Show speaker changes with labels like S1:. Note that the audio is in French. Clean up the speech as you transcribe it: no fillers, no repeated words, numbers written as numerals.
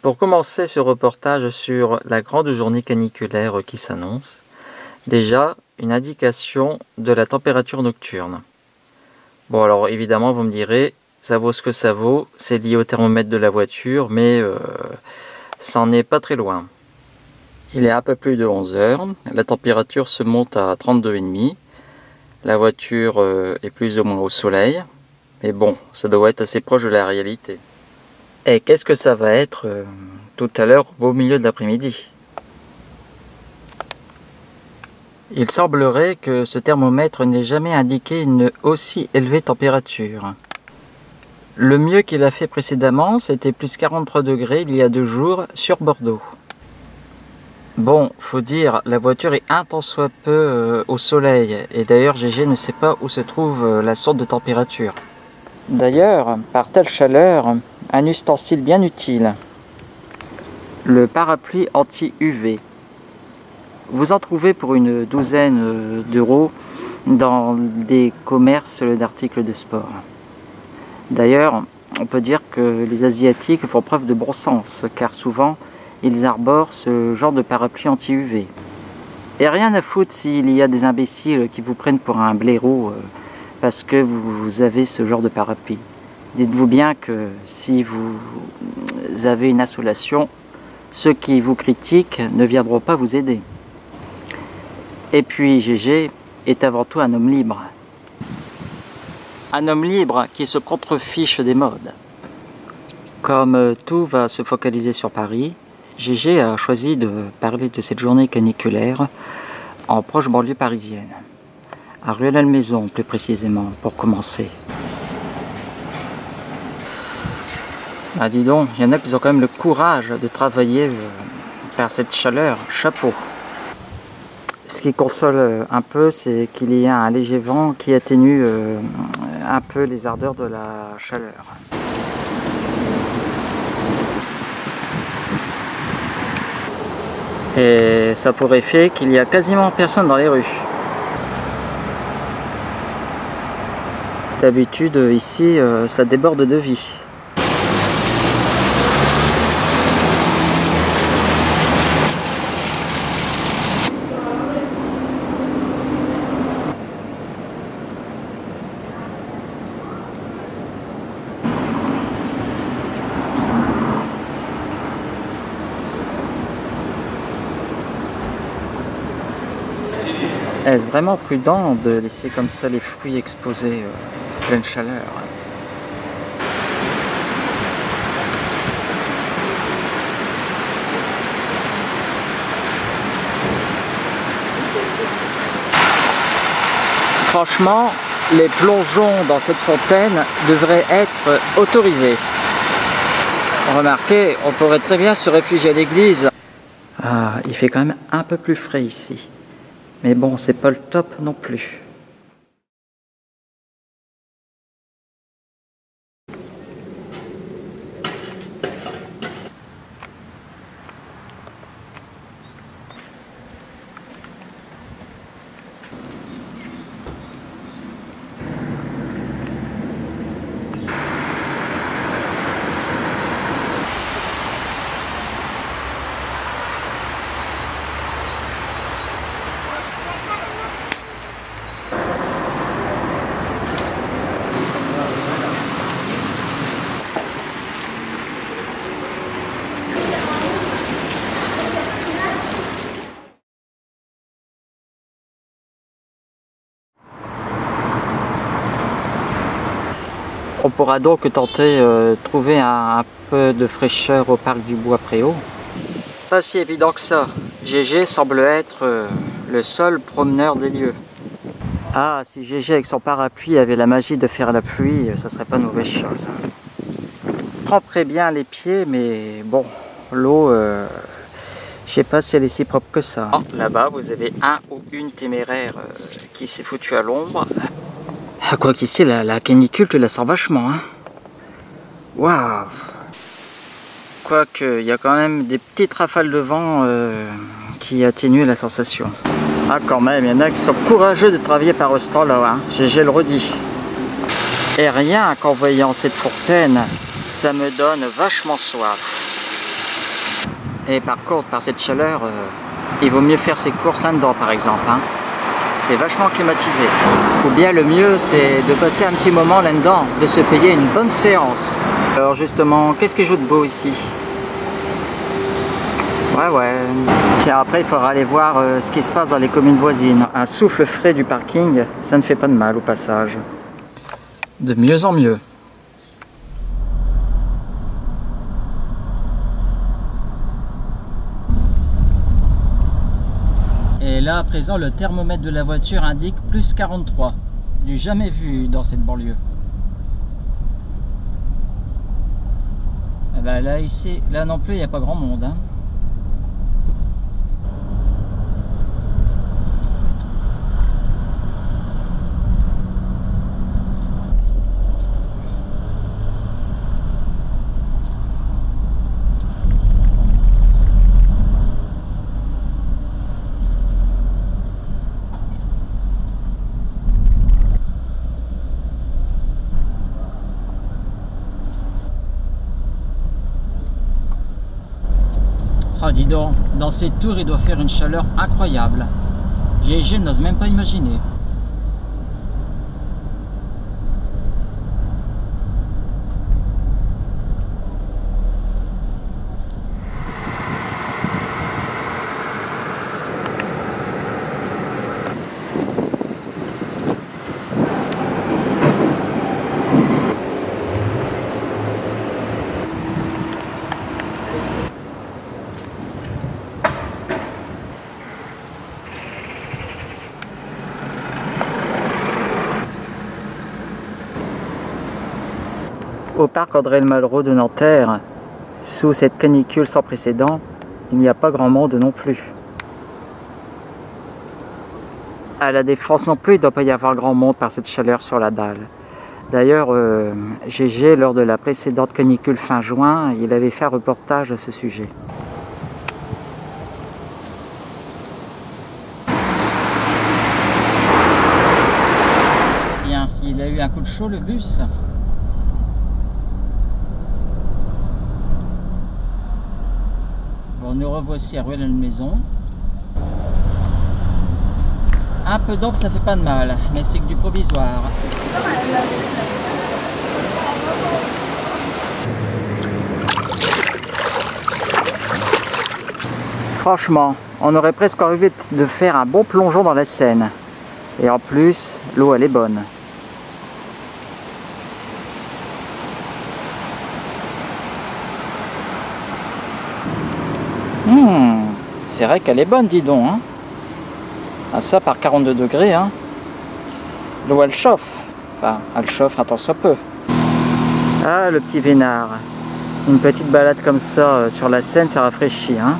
S1: Pour commencer ce reportage sur la grande journée caniculaire qui s'annonce, déjà une indication de la température nocturne. Bon alors évidemment vous me direz, ça vaut ce que ça vaut, c'est lié au thermomètre de la voiture, mais ça n'en est pas très loin. Il est un peu plus de 11 heures, la température se monte à 32,5, la voiture est plus ou moins au soleil, mais bon, ça doit être assez proche de la réalité. Et qu'est-ce que ça va être tout à l'heure au milieu de l'après-midi? Il semblerait que ce thermomètre n'ait jamais indiqué une aussi élevée température. Le mieux qu'il a fait précédemment, c'était plus 43 degrés il y a 2 jours sur Bordeaux. Bon, faut dire, la voiture est un tant soit peu au soleil, et d'ailleurs GG ne sait pas où se trouve la source de température. D'ailleurs, par telle chaleur, un ustensile bien utile, le parapluie anti-UV. Vous en trouvez pour une douzaine d'euros dans des commerces d'articles de sport. D'ailleurs, on peut dire que les Asiatiques font preuve de bon sens, car souvent, ils arborent ce genre de parapluie anti-UV. Et rien à foutre s'il y a des imbéciles qui vous prennent pour un blaireau parce que vous avez ce genre de parapluie. Dites-vous bien que si vous avez une insolation, ceux qui vous critiquent ne viendront pas vous aider. Et puis GG est avant tout un homme libre. Un homme libre qui se contrefiche des modes. Comme tout va se focaliser sur Paris, GG a choisi de parler de cette journée caniculaire en proche banlieue parisienne. À Rueil-Malmaison plus précisément, pour commencer. Ah dis donc, il y en a qui ont quand même le courage de travailler par cette chaleur, chapeau. Ce qui console un peu, c'est qu'il y a un léger vent qui atténue un peu les ardeurs de la chaleur. Et ça a pour effet qu'il n'y a quasiment personne dans les rues. D'habitude, ici, ça déborde de vie. Est-ce vraiment prudent de laisser comme ça les fruits exposés en pleine chaleur? Franchement, les plongeons dans cette fontaine devraient être autorisés. Remarquez, on pourrait très bien se réfugier à l'église. Ah, il fait quand même un peu plus frais ici. Mais bon, c'est pas le top non plus. On pourra donc tenter trouver un peu de fraîcheur au parc du Bois-Préau. Pas si évident que ça. GG semble être le seul promeneur des lieux. Ah, si GG avec son parapluie avait la magie de faire la pluie, ça serait pas une mauvaise chose. Tremperait bien les pieds, mais bon, l'eau, je sais pas si elle est si propre que ça. Oh, là-bas, vous avez un ou une téméraire qui s'est foutu à l'ombre. Quoi qu'ici, la canicule, tu la sens vachement, hein. Waouh! Quoique, il y a quand même des petites rafales de vent qui atténuent la sensation. Ah, quand même, il y en a qui sont courageux de travailler par ce temps-là, hein. GG le redit. Et rien qu'en voyant cette fontaine, ça me donne vachement soif. Et par contre, par cette chaleur, il vaut mieux faire ses courses là-dedans par exemple. Hein. C'est vachement climatisé. Ou bien le mieux, c'est de passer un petit moment là-dedans, de se payer une bonne séance. Alors justement, qu'est-ce qui joue de beau ici? Ouais. Tiens, après, il faudra aller voir ce qui se passe dans les communes voisines. Un souffle frais du parking, ça ne fait pas de mal au passage. De mieux en mieux. Et là, à présent, le thermomètre de la voiture indique plus 43. Du jamais vu dans cette banlieue. Ah bah là, ici, là non plus, il n'y a pas grand monde. Hein. Oh, dis donc, dans ces tours, il doit faire une chaleur incroyable. Je n'ose même pas imaginer. Au parc André-le-Malraux de Nanterre, sous cette canicule sans précédent, il n'y a pas grand monde non plus. À la Défense non plus, il ne doit pas y avoir grand monde par cette chaleur sur la dalle. D'ailleurs, GG, lors de la précédente canicule fin juin, il avait fait un reportage à ce sujet. Bien, il a eu un coup de chaud le bus. Bon, nous revoici à Rueil-Malmaison. Un peu d'ombre, ça fait pas de mal, mais c'est que du provisoire. Franchement, on aurait presque envie de faire un bon plongeon dans la Seine. Et en plus, l'eau elle est bonne. C'est vrai qu'elle est bonne, dis donc. Hein. Ah, ça par 42 degrés. Hein. L'eau elle chauffe. Enfin, elle chauffe un tant soit peu. Ah, le petit vénard. Une petite balade comme ça sur la Seine, ça rafraîchit. Hein.